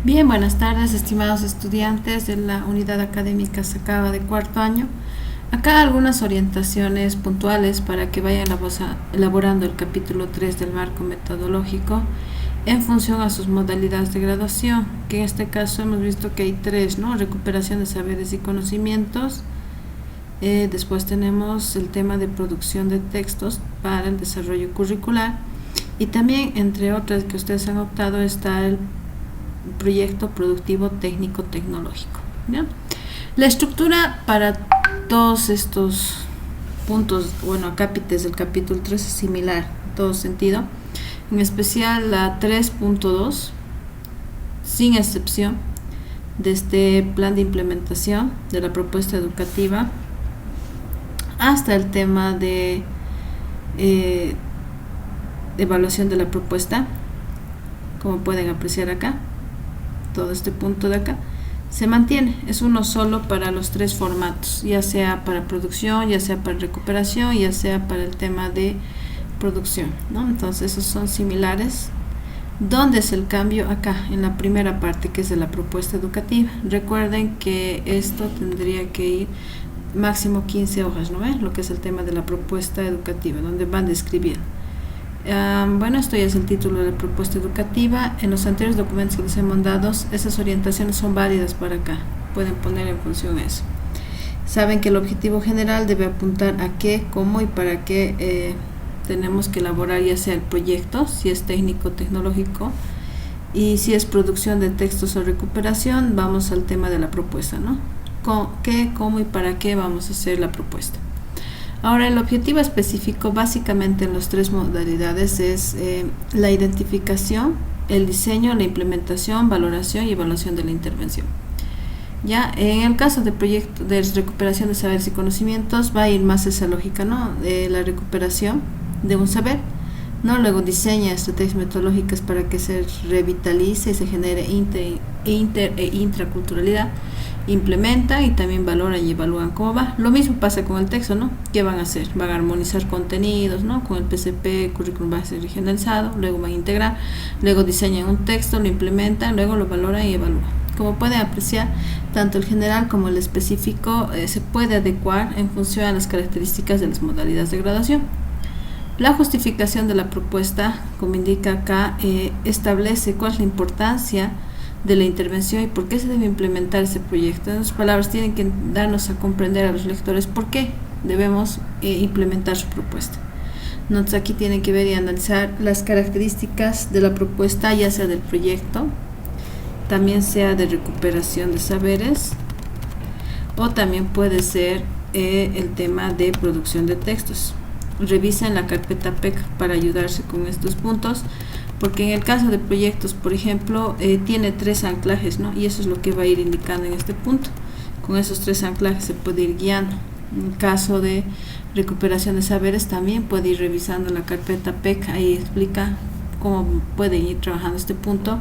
Bien, buenas tardes, estimados estudiantes de la unidad académica Sacaba de cuarto año. Acá algunas orientaciones puntuales para que vayan elaborando el capítulo 3 del marco metodológico en función a sus modalidades de graduación, que en este caso hemos visto que hay tres, ¿no? Recuperación de saberes y conocimientos. Después tenemos el tema de producción de textos para el desarrollo curricular y también, entre otras que ustedes han optado, está el proyecto productivo técnico tecnológico, ¿ya? La estructura para todos estos puntos, bueno, acápites del capítulo 3 es similar en todo sentido, en especial la 3.2, sin excepción, de este plan de implementación de la propuesta educativa hasta el tema de evaluación de la propuesta, como pueden apreciar acá. Todo este punto de acá se mantiene, es uno solo para los tres formatos, ya sea para producción, ya sea para recuperación, ya sea para el tema de producción, ¿no? Entonces esos son similares. ¿Dónde es el cambio? Acá, en la primera parte, que es de la propuesta educativa. Recuerden que esto tendría que ir máximo 15 hojas, ¿no ven? Lo que es el tema de la propuesta educativa, donde van describiendo. Bueno, esto ya es el título de la propuesta educativa. En los anteriores documentos que les hemos dado, esas orientaciones son válidas para acá. Pueden poner en función eso. Saben que el objetivo general debe apuntar a qué, cómo y para qué tenemos que elaborar, ya sea el proyecto, si es técnico, tecnológico, y si es producción de textos o recuperación, vamos al tema de la propuesta, ¿no? ¿Qué, cómo y para qué vamos a hacer la propuesta? Ahora, el objetivo específico básicamente en las tres modalidades es la identificación, el diseño, la implementación, valoración y evaluación de la intervención. Ya, en el caso de proyecto de recuperación de saberes y conocimientos va a ir más esa lógica, ¿no? De la recuperación de un saber, ¿no? Luego diseña estrategias metodológicas para que se revitalice y se genere inter e intraculturalidad. Implementan y también valoran y evalúan cómo va. Lo mismo pasa con el texto, ¿no? ¿Qué van a hacer? Van a armonizar contenidos, ¿no? Con el PCP, currículum base regionalizado, luego van a integrar, luego diseñan un texto, lo implementan, luego lo valoran y evalúan. Como pueden apreciar, tanto el general como el específico se puede adecuar en función a las características de las modalidades de graduación. La justificación de la propuesta, como indica acá, establece cuál es la importancia de la intervención y por qué se debe implementar ese proyecto. En otras palabras, tienen que darnos a comprender a los lectores por qué debemos implementar su propuesta. Entonces aquí tienen que ver y analizar las características de la propuesta, ya sea del proyecto, también sea de recuperación de saberes, o también puede ser el tema de producción de textos. Revisen la carpeta PEC para ayudarse con estos puntos, porque en el caso de proyectos, por ejemplo, tiene tres anclajes, ¿no? Y eso es lo que va a ir indicando en este punto. Con esos tres anclajes se puede ir guiando. En el caso de recuperación de saberes, también puede ir revisando la carpeta PEC, ahí explica cómo pueden ir trabajando este punto.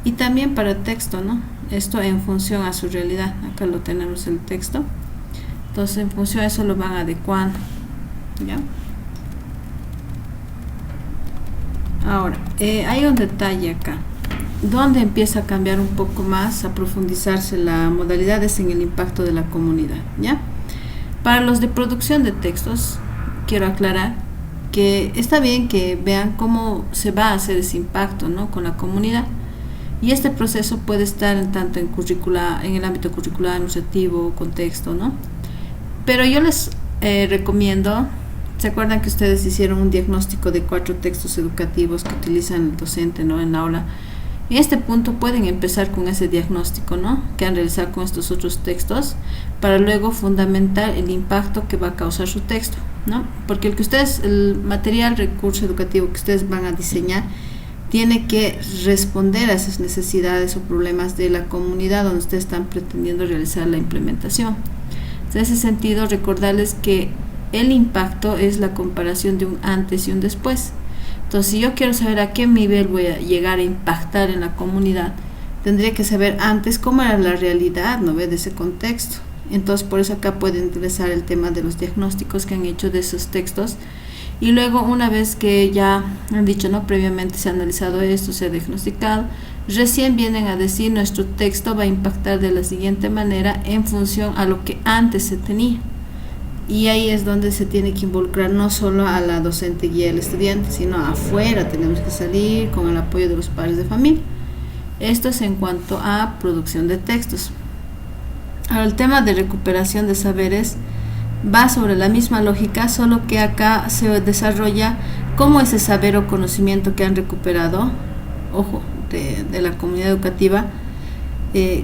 Y también para texto, ¿no? Esto en función a su realidad. Acá lo tenemos el texto. Entonces, en función a eso lo van adecuando, ¿ya? Ahora, hay un detalle acá, donde empieza a cambiar un poco más, a profundizarse la modalidad, es en el impacto de la comunidad, ¿ya? Para los de producción de textos, quiero aclarar que está bien que vean cómo se va a hacer ese impacto, ¿no? Con la comunidad, y este proceso puede estar tanto en el ámbito curricular, administrativo, contexto, ¿no? Pero yo les recomiendo. ¿Se acuerdan que ustedes hicieron un diagnóstico de 4 textos educativos que utilizan el docente, ¿no? En la aula? En este punto pueden empezar con ese diagnóstico, ¿no? Que han realizado con estos otros textos, para luego fundamentar el impacto que va a causar su texto, ¿no? Porque el material, recurso educativo que ustedes van a diseñar, tiene que responder a esas necesidades o problemas de la comunidad donde ustedes están pretendiendo realizar la implementación. En ese sentido, recordarles que el impacto es la comparación de un antes y un después. Entonces, si yo quiero saber a qué nivel voy a llegar a impactar en la comunidad, tendría que saber antes cómo era la realidad, ¿no ve?, de ese contexto. Entonces, por eso acá puede interesar el tema de los diagnósticos que han hecho de esos textos Y luego, una vez que ya han dicho, ¿no?, previamente se ha analizado esto, se ha diagnosticado, recién vienen a decir nuestro texto va a impactar de la siguiente manera en función a lo que antes se tenía. Y ahí es donde se tiene que involucrar no solo a la docente y al estudiante, sino afuera tenemos que salir con el apoyo de los padres de familia. Esto es en cuanto a producción de textos. Ahora, el tema de recuperación de saberes va sobre la misma lógica, solo que acá se desarrolla cómo ese saber o conocimiento que han recuperado, ojo, de la comunidad educativa,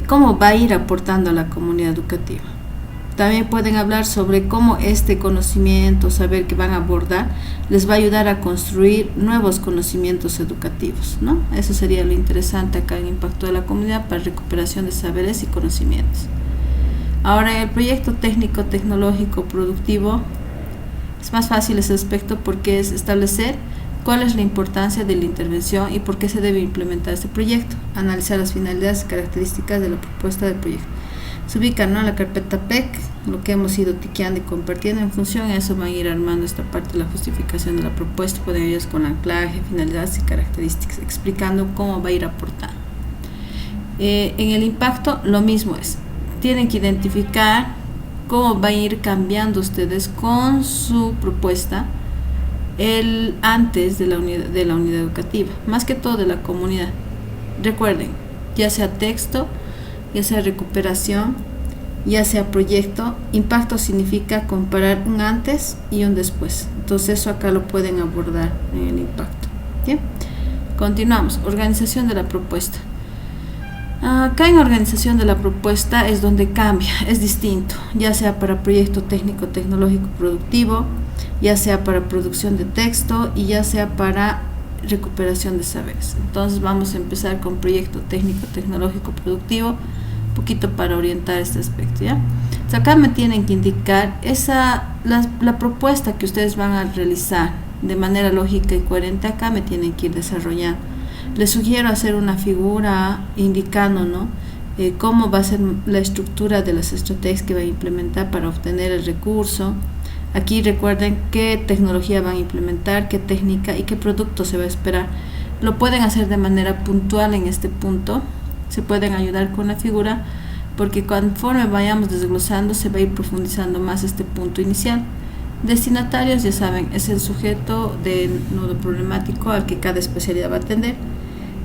cómo va a ir aportando a la comunidad educativa. También pueden hablar sobre cómo este conocimiento, saber que van a abordar, les va a ayudar a construir nuevos conocimientos educativos, ¿no? Eso sería lo interesante acá en Impacto de la Comunidad para recuperación de saberes y conocimientos. Ahora, en el proyecto técnico, tecnológico, productivo, es más fácil ese aspecto porque es establecer cuál es la importancia de la intervención y por qué se debe implementar este proyecto, analizar las finalidades y características de la propuesta del proyecto. Se ubican, ¿no?, en la carpeta PEC, lo que hemos ido tiqueando y compartiendo. En función a eso van a ir armando esta parte de la justificación de la propuesta, pueden ir con anclaje, finalidades y características, explicando cómo va a ir aportando. En el impacto lo mismo es, tienen que identificar cómo va a ir cambiando ustedes con su propuesta el antes de la unidad educativa, más que todo de la comunidad. Recuerden, ya sea texto, ya sea recuperación, ya sea proyecto, impacto significa comparar un antes y un después. Entonces eso acá lo pueden abordar en el impacto. ¿Bien? Continuamos. Organización de la propuesta. Acá en organización de la propuesta es donde cambia, es distinto, ya sea para proyecto técnico, tecnológico, productivo, ya sea para producción de texto y ya sea para recuperación de saberes. Entonces vamos a empezar con proyecto técnico, tecnológico, productivo, poquito para orientar este aspecto, ¿ya? Entonces acá me tienen que indicar la propuesta que ustedes van a realizar de manera lógica y coherente. Acá me tienen que ir desarrollando. Les sugiero hacer una figura indicando, ¿no?, cómo va a ser la estructura de las estrategias que van a implementar para obtener el recurso. Aquí recuerden qué tecnología van a implementar, qué técnica y qué producto se va a esperar. Lo pueden hacer de manera puntual en este punto. Se pueden ayudar con la figura porque conforme vayamos desglosando se va a ir profundizando más este punto inicial. Destinatarios, ya saben, es el sujeto del nodo problemático al que cada especialidad va a atender.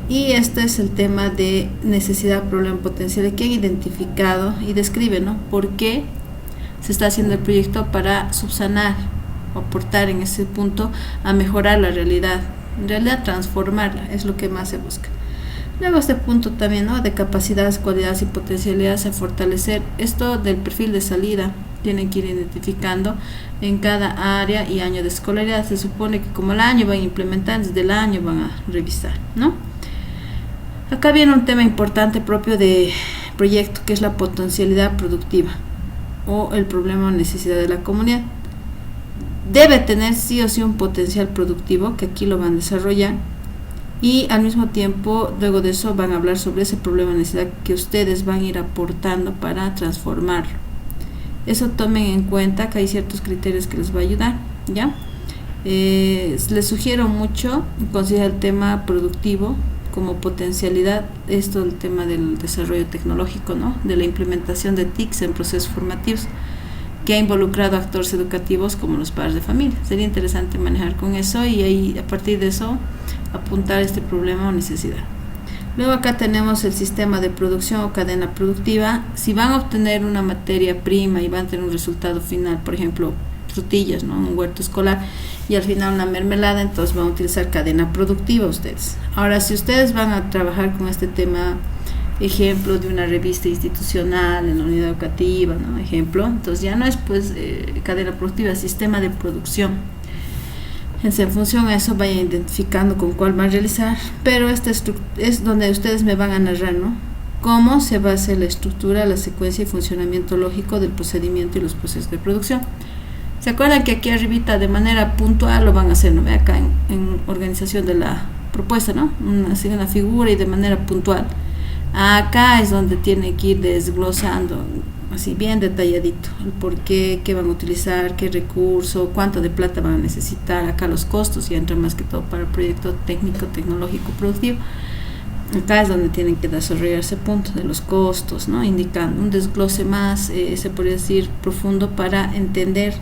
Y este es el tema de necesidad, problema, potencial, que han identificado y describe, ¿no?, por qué se está haciendo el proyecto para subsanar o aportar en ese punto a mejorar la realidad. En realidad transformarla es lo que más se busca. Luego este punto también, ¿no?, de capacidades, cualidades y potencialidades a fortalecer. Esto del perfil de salida tienen que ir identificando en cada área y año de escolaridad. Se supone que como el año van a implementar, desde el año van a revisar, ¿no? Acá viene un tema importante propio de proyecto, que es la potencialidad productiva o el problema o necesidad de la comunidad. Debe tener sí o sí un potencial productivo, que aquí lo van a desarrollar, y al mismo tiempo luego de eso van a hablar sobre ese problema o necesidad que ustedes van a ir aportando para transformarlo. Eso tomen en cuenta que hay ciertos criterios que les va a ayudar, ¿ya? Les sugiero mucho considerar el tema productivo como potencialidad, esto el tema del desarrollo tecnológico, ¿no?, de la implementación de TICs en procesos formativos, que ha involucrado a actores educativos como los padres de familia. Sería interesante manejar con eso y ahí a partir de eso apuntar este problema o necesidad. Luego acá tenemos el sistema de producción o cadena productiva. Si van a obtener una materia prima y van a tener un resultado final, por ejemplo frutillas, ¿no?, un huerto escolar, y al final una mermelada, entonces van a utilizar cadena productiva ustedes. Ahora, si ustedes van a trabajar con este tema, ejemplo de una revista institucional en la unidad educativa, ¿no?, ejemplo, entonces ya no es pues cadena productiva, sistema de producción. Entonces, en función a eso vayan identificando con cuál van a realizar, pero este es donde ustedes me van a narrar, ¿no?, cómo se va a hacer la estructura, la secuencia y funcionamiento lógico del procedimiento y los procesos de producción. ¿Se acuerdan que aquí arribita de manera puntual lo van a hacer, ¿no?, ve acá en organización de la propuesta, ¿no?, una figura y de manera puntual? Acá es donde tienen que ir desglosando así bien detalladito, el por qué, qué van a utilizar, qué recurso, cuánto de plata van a necesitar, acá los costos ya entran más que todo para el proyecto técnico, tecnológico, productivo. Acá es donde tienen que desarrollar ese punto de los costos, ¿no? Indicando un desglose más, se podría decir, profundo para entender,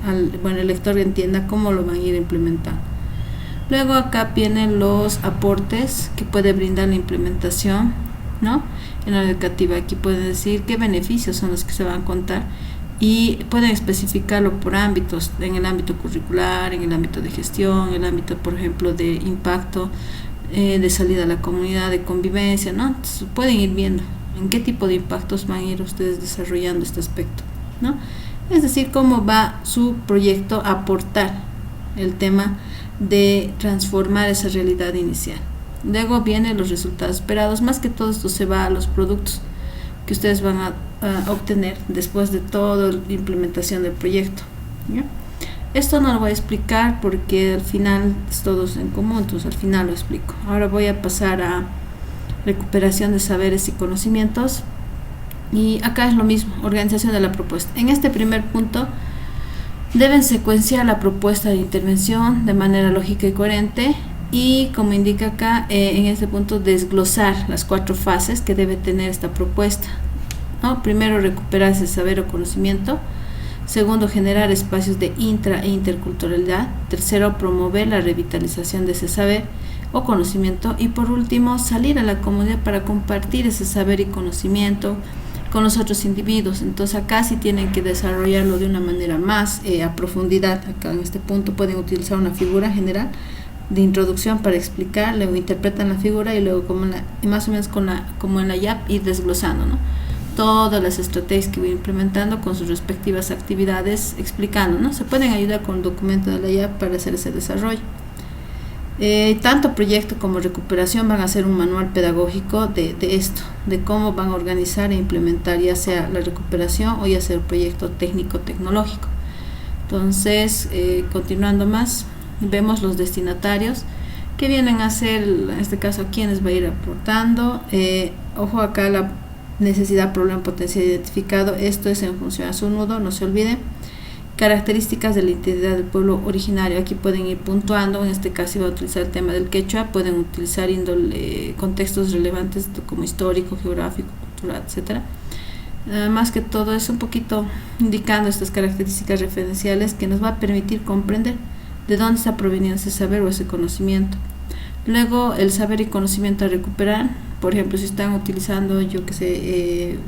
el lector entienda cómo lo van a ir implementando. Luego acá vienen los aportes que puede brindar la implementación, ¿no? En la educativa aquí pueden decir qué beneficios son los que se van a contar y pueden especificarlo por ámbitos, en el ámbito curricular, en el ámbito de gestión, en el ámbito, por ejemplo, de impacto, de salida a la comunidad, de convivencia, ¿no? Entonces, pueden ir viendo en qué tipo de impactos van a ir ustedes desarrollando este aspecto, ¿no? Es decir, cómo va su proyecto a aportar el tema de transformar esa realidad inicial. Luego vienen los resultados esperados, más que todo esto se va a los productos que ustedes van a obtener después de toda la implementación del proyecto, ¿ya? Esto no lo voy a explicar porque al final es todos en común, entonces al final lo explico. Ahora voy a pasar a recuperación de saberes y conocimientos. Y acá es lo mismo, organización de la propuesta. En este primer punto deben secuenciar la propuesta de intervención de manera lógica y coherente. Y como indica acá, en este punto desglosar las 4 fases que debe tener esta propuesta, ¿no? Primero, recuperar ese saber o conocimiento. Segundo, generar espacios de intra e interculturalidad. Tercero, promover la revitalización de ese saber o conocimiento. Y por último, salir a la comunidad para compartir ese saber y conocimiento con los otros individuos. Entonces acá sí tienen que desarrollarlo de una manera más a profundidad. Acá en este punto pueden utilizar una figura general de introducción para explicar, luego interpretan la figura y luego más o menos como en la YAP ir desglosando, ¿no? Todas las estrategias que voy implementando con sus respectivas actividades, explicando, ¿no? Se pueden ayudar con un documento de la YAP para hacer ese desarrollo. Tanto proyecto como recuperación van a ser un manual pedagógico de esto, de cómo van a organizar e implementar ya sea la recuperación o ya sea el proyecto técnico-tecnológico. Entonces, continuando más, vemos los destinatarios que vienen a ser, en este caso, a quienes va a ir aportando. Ojo acá la necesidad, problema, potencial identificado. Esto es en función a su nudo, no se olviden. Características de la identidad del pueblo originario. Aquí pueden ir puntuando. En este caso iba a utilizar el tema del quechua. Pueden utilizar contextos relevantes como histórico, geográfico, cultural, etcétera. Más que todo es un poquito indicando estas características referenciales que nos va a permitir comprender de dónde está proveniendo ese saber o ese conocimiento. Luego, el saber y conocimiento a recuperar. Por ejemplo, si están utilizando,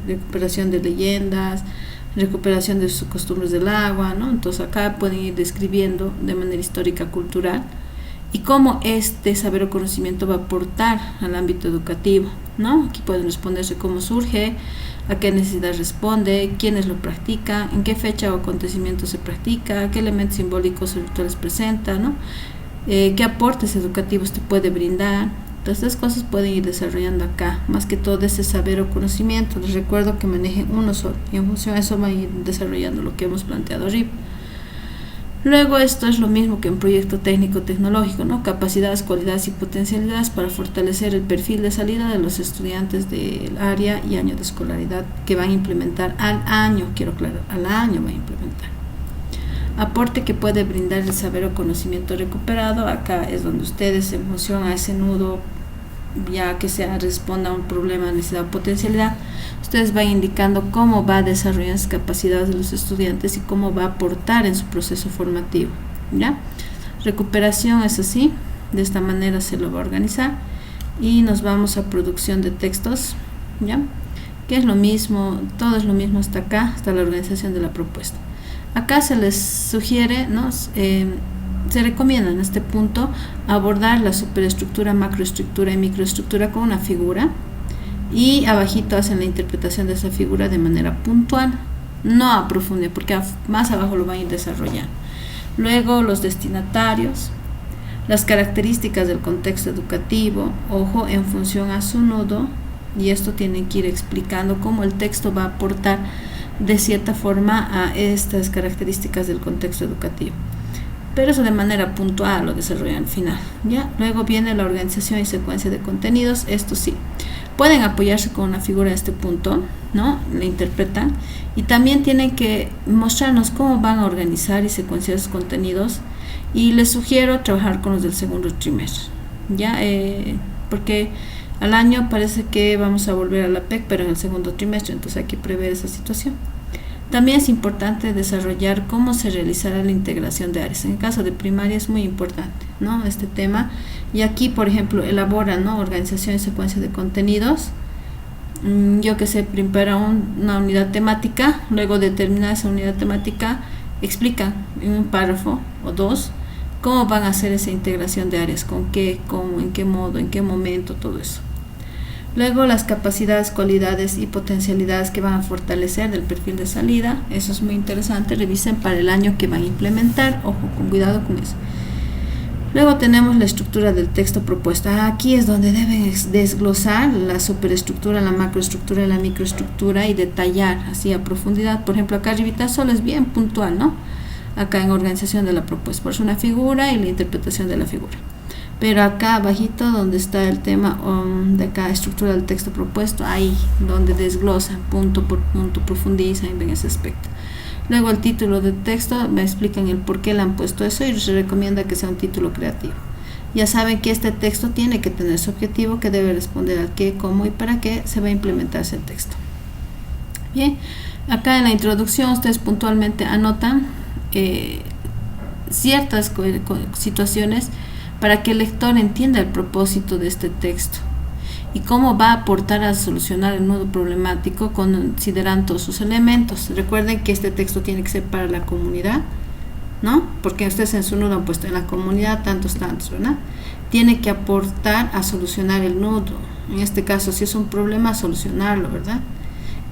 recuperación de leyendas, recuperación de sus costumbres del agua, ¿no? Entonces acá pueden ir describiendo de manera histórica, cultural, y cómo este saber o conocimiento va a aportar al ámbito educativo, ¿no? Aquí pueden responderse cómo surge, a qué necesidad responde, quiénes lo practican, en qué fecha o acontecimiento se practica, qué elementos simbólicos o rituales presenta, ¿no? Qué aportes educativos te puede brindar. Todas estas cosas pueden ir desarrollando acá, más que todo ese saber o conocimiento. Les recuerdo que manejen uno solo y en función a eso van a ir desarrollando lo que hemos planteado arriba. Luego esto es lo mismo que en proyecto técnico tecnológico, ¿no? Capacidades, cualidades y potencialidades para fortalecer el perfil de salida de los estudiantes del área y año de escolaridad que van a implementar al año, quiero aclarar, al año van a implementar. Aporte que puede brindar el saber o conocimiento recuperado. Acá es donde ustedes, en función a ese nudo, ya que se responda a un problema, necesidad o potencialidad, ustedes van indicando cómo va a desarrollar las capacidades de los estudiantes y cómo va a aportar en su proceso formativo, ¿ya? Recuperación es así, de esta manera se lo va a organizar. Y nos vamos a producción de textos, ¿ya? Que es lo mismo, todo es lo mismo hasta acá, hasta la organización de la propuesta. Acá se les sugiere, ¿no? Se recomienda en este punto abordar la superestructura, macroestructura y microestructura con una figura, y abajito hacen la interpretación de esa figura de manera puntual, no a profundidad, porque más abajo lo van a ir desarrollando. Luego los destinatarios, las características del contexto educativo, ojo, en función a su nudo, y esto tienen que ir explicando cómo el texto va a aportar de cierta forma a estas características del contexto educativo, pero eso de manera puntual lo desarrollan al final, ¿ya? Luego viene la organización y secuencia de contenidos. Esto sí, Pueden apoyarse con una figura de este punto, ¿no? La interpretan y también tienen que mostrarnos cómo van a organizar y secuenciar sus contenidos, y les sugiero trabajar con los del segundo trimestre, ¿ya? Porque al año parece que vamos a volver a la PEC, pero en el segundo trimestre, entonces hay que prever esa situación. También es importante desarrollar cómo se realizará la integración de áreas. En el caso de primaria es muy importante, ¿no? Este tema. Y aquí, por ejemplo, elabora, ¿no? Organización y secuencia de contenidos. Yo que sé, primero una unidad temática, luego de terminar esa unidad temática, explica en un párrafo o dos cómo van a hacer esa integración de áreas, con qué, cómo, en qué modo, en qué momento, todo eso. Luego las capacidades, cualidades y potencialidades que van a fortalecer del perfil de salida. Eso es muy interesante, revisen para el año que van a implementar, ojo, con cuidado con eso. Luego tenemos la estructura del texto propuesta. Aquí es donde deben desglosar la superestructura, la macroestructura y la microestructura y detallar así a profundidad. Por ejemplo, acá arribita solo es bien puntual, ¿no? Acá en organización de la propuesta, por eso una figura y la interpretación de la figura. Pero acá abajito donde está el tema de acá, estructura del texto propuesto, ahí donde desglosan punto por punto, profundizan en ese aspecto. Luego el título del texto, me explican el por qué le han puesto eso y se recomienda que sea un título creativo. Ya saben que este texto tiene que tener su objetivo, que debe responder al qué, cómo y para qué se va a implementar ese texto. Bien, acá en la introducción ustedes puntualmente anotan ciertas situaciones para que el lector entienda el propósito de este texto y cómo va a aportar a solucionar el nudo problemático considerando todos sus elementos. Recuerden que este texto tiene que ser para la comunidad, ¿no? Porque ustedes en su nudo han puesto en la comunidad tantos, ¿verdad? Tiene que aportar a solucionar el nudo. En este caso, si es un problema, solucionarlo, ¿verdad?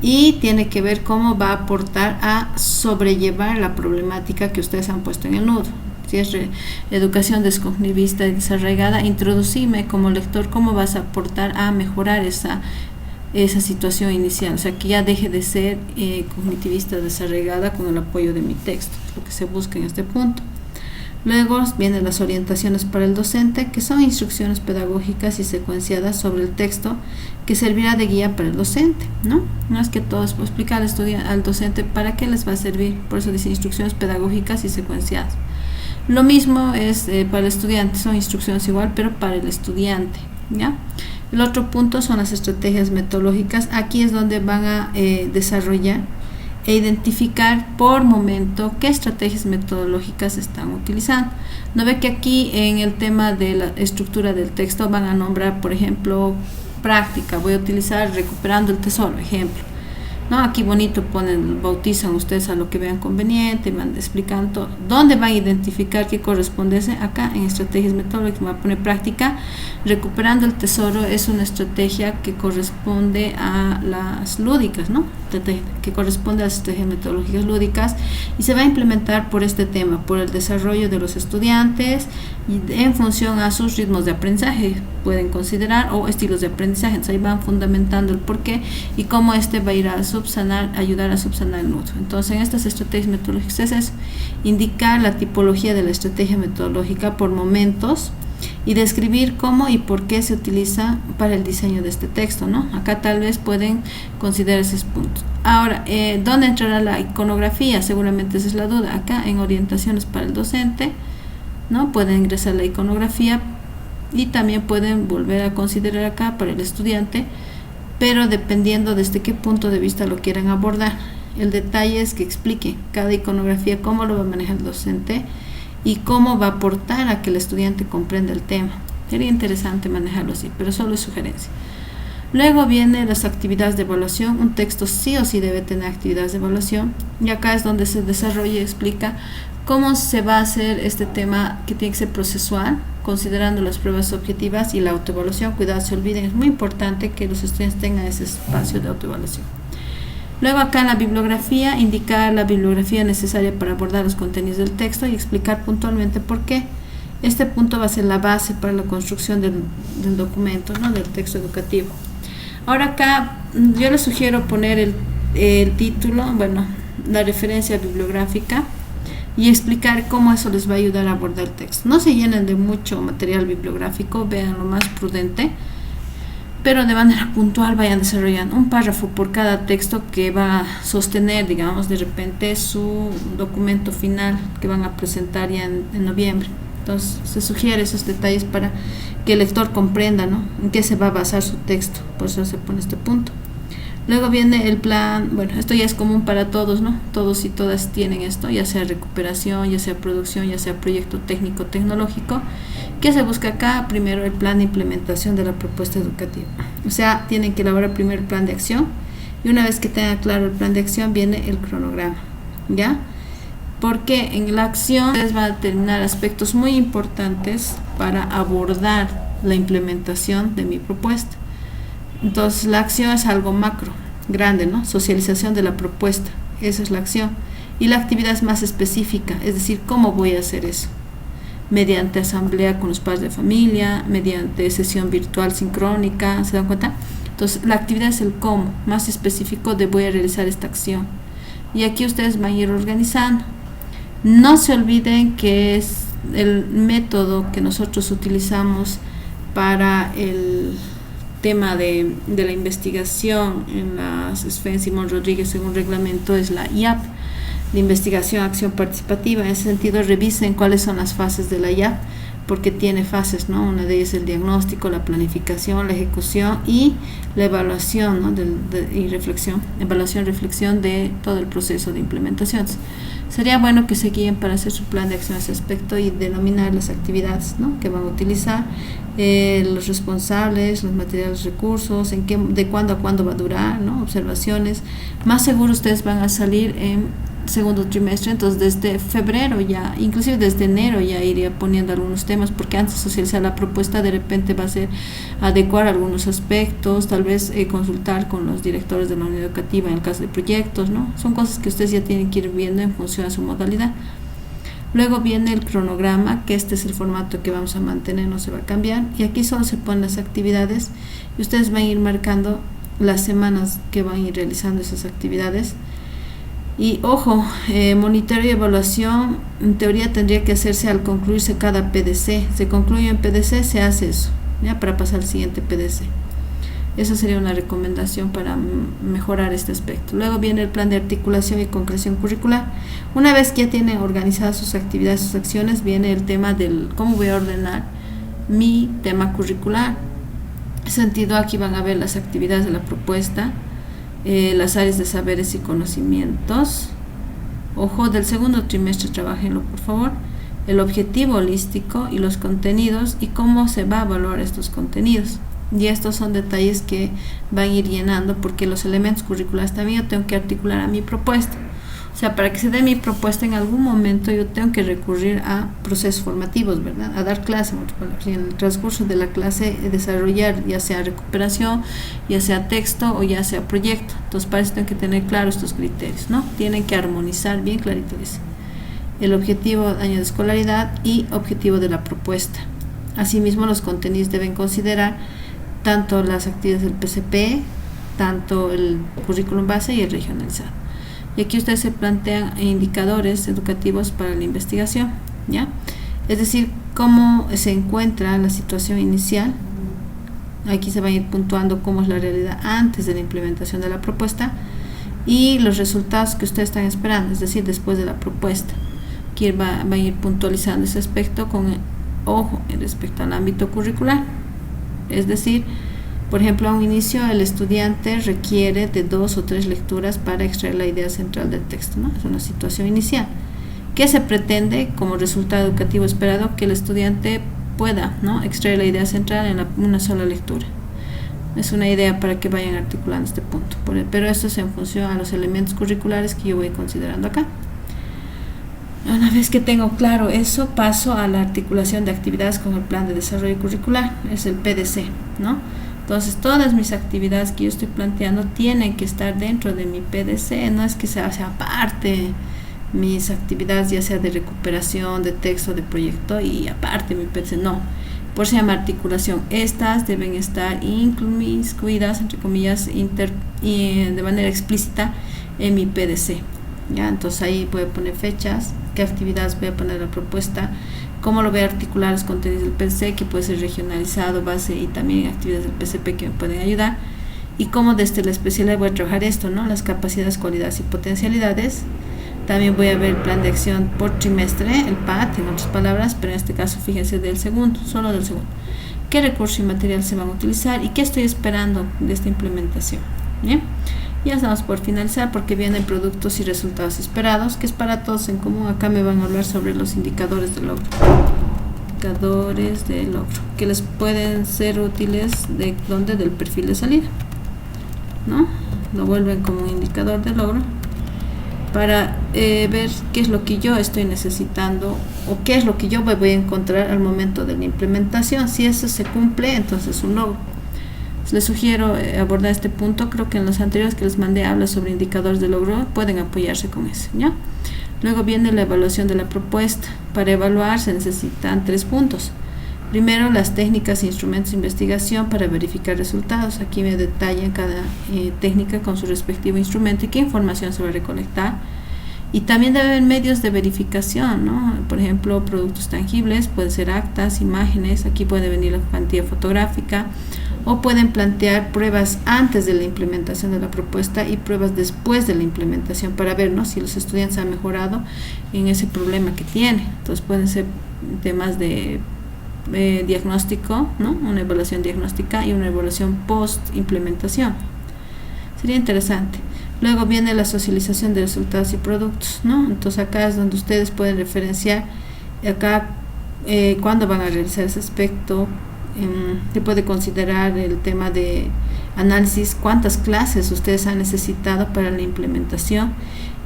Y tiene que ver cómo va a aportar a sobrellevar la problemática que ustedes han puesto en el nudo. Si es educación descognitivista y desarraigada, introducirme como lector cómo vas a aportar a mejorar esa situación inicial, o sea, que ya deje de ser cognitivista desarraigada con el apoyo de mi texto, lo que se busca en este punto. Luego vienen las orientaciones para el docente, que son instrucciones pedagógicas y secuenciadas sobre el texto que servirá de guía para el docente, ¿no? No es que todo es explicar al docente para qué les va a servir, por eso dice instrucciones pedagógicas y secuenciadas. Lo mismo es para el estudiante, son instrucciones igual, pero para el estudiante, ¿ya? El otro punto son las estrategias metodológicas. Aquí es donde van a desarrollar e identificar por momento qué estrategias metodológicas están utilizando. No ve que aquí en el tema de la estructura del texto van a nombrar, por ejemplo, práctica. Voy a utilizar recuperando el tesoro, ejemplo. ¿No? Aquí bonito ponen, bautizan ustedes a lo que vean conveniente, van explicando dónde van a identificar qué corresponde acá en estrategias metodológicas. Me va a poner práctica, recuperando el tesoro es una estrategia que corresponde a las lúdicas, ¿no? Que corresponde a las estrategias metodológicas lúdicas y se va a implementar por este tema, por el desarrollo de los estudiantes y en función a sus ritmos de aprendizaje, pueden considerar, o estilos de aprendizaje. Entonces ahí van fundamentando el porqué y cómo este va a ir a ayudar a subsanar el nudo. Entonces en estas estrategias metodológicas es indicar la tipología de la estrategia metodológica por momentos y describir cómo y por qué se utiliza para el diseño de este texto, ¿no? Acá tal vez pueden considerar esos puntos. Ahora, ¿dónde entrará la iconografía? Seguramente esa es la duda. Acá en orientaciones para el docente, ¿no? Pueden ingresar la iconografía y también pueden volver a considerar acá para el estudiante, pero dependiendo desde qué punto de vista lo quieran abordar. El detalle es que explique cada iconografía, cómo lo va a manejar el docente y cómo va a aportar a que el estudiante comprenda el tema. Sería interesante manejarlo así, pero solo es sugerencia. Luego vienen las actividades de evaluación. Un texto sí o sí debe tener actividades de evaluación, y acá es donde se desarrolla y explica cómo se va a hacer este tema, que tiene que ser procesual, considerando las pruebas objetivas y la autoevaluación. Cuidado, se olviden, es muy importante que los estudiantes tengan ese espacio de autoevaluación. Luego acá en la bibliografía, indicar la bibliografía necesaria para abordar los contenidos del texto y explicar puntualmente por qué. Este punto va a ser la base para la construcción del documento, ¿no? Del texto educativo. Ahora acá yo les sugiero poner el título, bueno, la referencia bibliográfica, y explicar cómo eso les va a ayudar a abordar el texto. No se llenen de mucho material bibliográfico, vean lo más prudente, pero de manera puntual vayan desarrollando un párrafo por cada texto que va a sostener, digamos, de repente su documento final que van a presentar ya en noviembre. Entonces se sugiere esos detalles para que el lector comprenda, ¿no?, en qué se va a basar su texto. Por eso se pone este punto. Luego viene el plan. Bueno, esto ya es común para todos, ¿no? Todos y todas tienen esto, ya sea recuperación, ya sea producción, ya sea proyecto técnico tecnológico. ¿Qué se busca acá? Primero, el plan de implementación de la propuesta educativa. O sea, tienen que elaborar primero el plan de acción, y una vez que tengan claro el plan de acción viene el cronograma, ¿ya? Porque en la acción ustedes van a determinar aspectos muy importantes para abordar la implementación de mi propuesta. Entonces la acción es algo macro, grande, ¿no? Socialización de la propuesta, esa es la acción. Y la actividad es más específica, es decir, ¿cómo voy a hacer eso? Mediante asamblea con los padres de familia, mediante sesión virtual sincrónica, ¿se dan cuenta? Entonces la actividad es el cómo, más específico de voy a realizar esta acción. Y aquí ustedes van a ir organizando. No se olviden que es el método que nosotros utilizamos para el tema de la investigación en las Sven Simón Rodríguez según reglamento, es la IAP, de investigación acción participativa. En ese sentido, revisen cuáles son las fases de la IAP, porque tiene fases, ¿no? Una de ellas es el diagnóstico, la planificación, la ejecución y la evaluación, ¿no? Y reflexión, reflexión de todo el proceso de implementación. Sería bueno que se guíen para hacer su plan de acción a ese aspecto y denominar las actividades, ¿no?, que van a utilizar, los responsables, los materiales, recursos, de cuándo a cuándo va a durar, ¿no?, observaciones. Más seguro ustedes van a salir en segundo trimestre, entonces desde febrero ya, inclusive desde enero ya iría poniendo algunos temas, porque antes de socializar la propuesta de repente va a ser adecuar algunos aspectos, tal vez consultar con los directores de la unidad educativa en el caso de proyectos, ¿no? Son cosas que ustedes ya tienen que ir viendo en función a su modalidad. Luego viene el cronograma, que este es el formato que vamos a mantener, no se va a cambiar, y aquí solo se ponen las actividades y ustedes van a ir marcando las semanas que van a ir realizando esas actividades. Y ojo, monitoreo y evaluación en teoría tendría que hacerse al concluirse cada PDC. Se concluye en PDC, se hace eso, ya, para pasar al siguiente PDC. Esa sería una recomendación para mejorar este aspecto. Luego viene el plan de articulación y concreción curricular. Una vez que ya tienen organizadas sus actividades, sus acciones, viene el tema del cómo voy a ordenar mi tema curricular. En ese sentido, aquí van a ver las actividades de la propuesta, las áreas de saberes y conocimientos. Ojo, del segundo trimestre trabajenlo, por favor. El objetivo holístico y los contenidos y cómo se va a evaluar estos contenidos. Y estos son detalles que van a ir llenando, porque los elementos curriculares también yo tengo que articular a mi propuesta. O sea, para que se dé mi propuesta en algún momento yo tengo que recurrir a procesos formativos, ¿verdad? A dar clase, y en el transcurso de la clase desarrollar ya sea recuperación, ya sea texto o ya sea proyecto. Entonces para eso tengo que tener claros estos criterios, ¿no? Tienen que armonizar bien clarito, dice. El objetivo de año de escolaridad y objetivo de la propuesta. Asimismo, los contenidos deben considerar tanto las actividades del PCP, tanto el currículum base y el regionalizado. Y aquí ustedes se plantean indicadores educativos para la investigación, ¿ya? Es decir, cómo se encuentra la situación inicial. Aquí se va a ir puntuando cómo es la realidad antes de la implementación de la propuesta y los resultados que ustedes están esperando, es decir, después de la propuesta. Aquí va a ir puntualizando ese aspecto con ojo respecto al ámbito curricular. Es decir, por ejemplo, a un inicio el estudiante requiere de 2 o 3 lecturas para extraer la idea central del texto, ¿no? Es una situación inicial. ¿Qué se pretende como resultado educativo esperado? Que el estudiante pueda, ¿no?, extraer la idea central en una sola lectura. Es una idea para que vayan articulando este punto. Pero esto es en función a los elementos curriculares que yo voy considerando acá. Una vez que tengo claro eso, paso a la articulación de actividades con el plan de desarrollo curricular, es el PDC, ¿no? Entonces todas mis actividades que yo estoy planteando tienen que estar dentro de mi PDC, no es que se hace aparte mis actividades, ya sea de recuperación, de texto, de proyecto y aparte mi PDC, no. Por eso se llama articulación. Estas deben estar inmiscuidas, entre comillas, de manera explícita en mi PDC. ¿Ya? Entonces ahí voy a poner fechas, qué actividades voy a poner en la propuesta, cómo lo voy a articular los contenidos del PC, que puede ser regionalizado, base y también actividades del PCP que me pueden ayudar, y cómo desde la especialidad voy a trabajar esto, ¿no? Las capacidades, cualidades y potencialidades. También voy a ver el plan de acción por trimestre, el PAT, en otras palabras, pero en este caso fíjense del segundo, solo del segundo. ¿Qué recursos y material se van a utilizar y qué estoy esperando de esta implementación? ¿Bien? Ya estamos por finalizar porque vienen productos y resultados esperados, que es para todos en común. Acá me van a hablar sobre los indicadores de logro. Indicadores de logro, que les pueden ser útiles de donde del perfil de salida, ¿no? Lo vuelven como un indicador de logro para ver qué es lo que yo estoy necesitando o qué es lo que yo me voy a encontrar al momento de la implementación. Si eso se cumple, entonces un logro. Les sugiero abordar este punto. Creo que en los anteriores que les mandé habla sobre indicadores de logro, pueden apoyarse con ese, ¿ya? Luego viene la evaluación de la propuesta. Para evaluar se necesitan 3 puntos. Primero, las técnicas e instrumentos de investigación para verificar resultados. Aquí me detallan cada técnica con su respectivo instrumento y qué información se va a recolectar. Y también debe haber medios de verificación, ¿no? Por ejemplo, productos tangibles, pueden ser actas, imágenes, aquí puede venir la plantilla fotográfica, o pueden plantear pruebas antes de la implementación de la propuesta y pruebas después de la implementación para ver, ¿no?, si los estudiantes han mejorado en ese problema que tienen. Entonces pueden ser temas de diagnóstico, ¿no?, una evaluación diagnóstica y una evaluación post implementación. Sería interesante. Luego viene la socialización de resultados y productos, ¿no? Entonces acá es donde ustedes pueden referenciar acá cuándo van a realizar ese aspecto. Se puede considerar el tema de análisis, cuántas clases ustedes han necesitado para la implementación,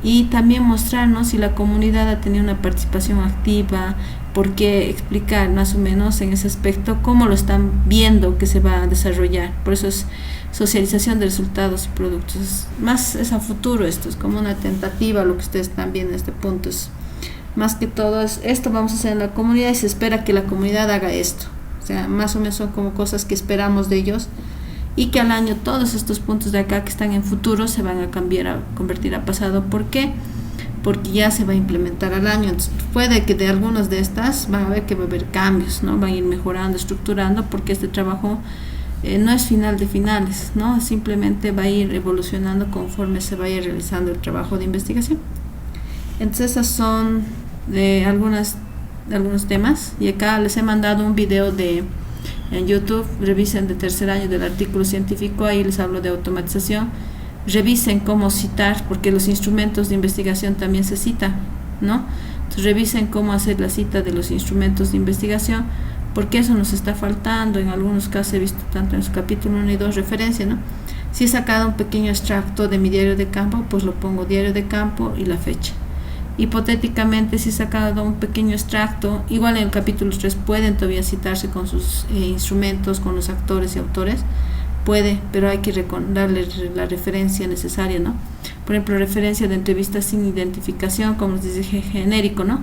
y también mostrarnos si la comunidad ha tenido una participación activa, porque explicar más o menos en ese aspecto cómo lo están viendo que se va a desarrollar. Por eso es socialización de resultados y productos. Más es a futuro, esto es como una tentativa, lo que ustedes están viendo en este punto. Es más que todo es esto vamos a hacer en la comunidad y se espera que la comunidad haga esto. O sea, más o menos son como cosas que esperamos de ellos, y que al año todos estos puntos de acá que están en futuro se van a cambiar, a convertir a pasado. ¿Por qué? Porque ya se va a implementar al año. Entonces puede que de algunas de estas van a ver que va a haber cambios, ¿no? Van a ir mejorando, estructurando, porque este trabajo no es final de finales, ¿no? Simplemente va a ir evolucionando conforme se vaya realizando el trabajo de investigación. Entonces esas son algunos temas, y acá les he mandado un video en YouTube. Revisen de tercer año del artículo científico, ahí les hablo de automatización. Revisen cómo citar, porque los instrumentos de investigación también se citan, ¿no? Entonces revisen cómo hacer la cita de los instrumentos de investigación, porque eso nos está faltando. En algunos casos he visto tanto en su capítulo 1 y 2 referencia, ¿no? Si he sacado un pequeño extracto de mi diario de campo, pues lo pongo diario de campo y la fecha. Hipotéticamente, si he sacado un pequeño extracto, igual en el capítulo 3 pueden todavía citarse con sus instrumentos, con los actores y autores, puede, pero hay que darle la referencia necesaria, ¿no? Por ejemplo, referencia de entrevistas sin identificación, como les dije, genérico, ¿no?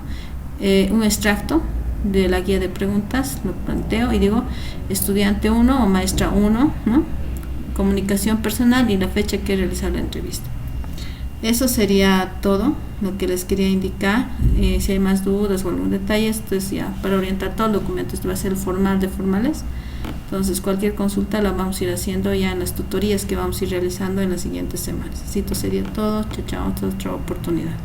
Un extracto de la guía de preguntas, lo planteo y digo estudiante 1 o maestra 1, ¿no? Comunicación personal y la fecha que realizar la entrevista. Eso sería todo lo que les quería indicar. Si hay más dudas o algún detalle, esto es ya para orientar todo el documento. Esto va a ser el formal de formales. Entonces cualquier consulta la vamos a ir haciendo ya en las tutorías que vamos a ir realizando en las siguientes semanas. Esto sería todo. Chao, chao, hasta otra oportunidad.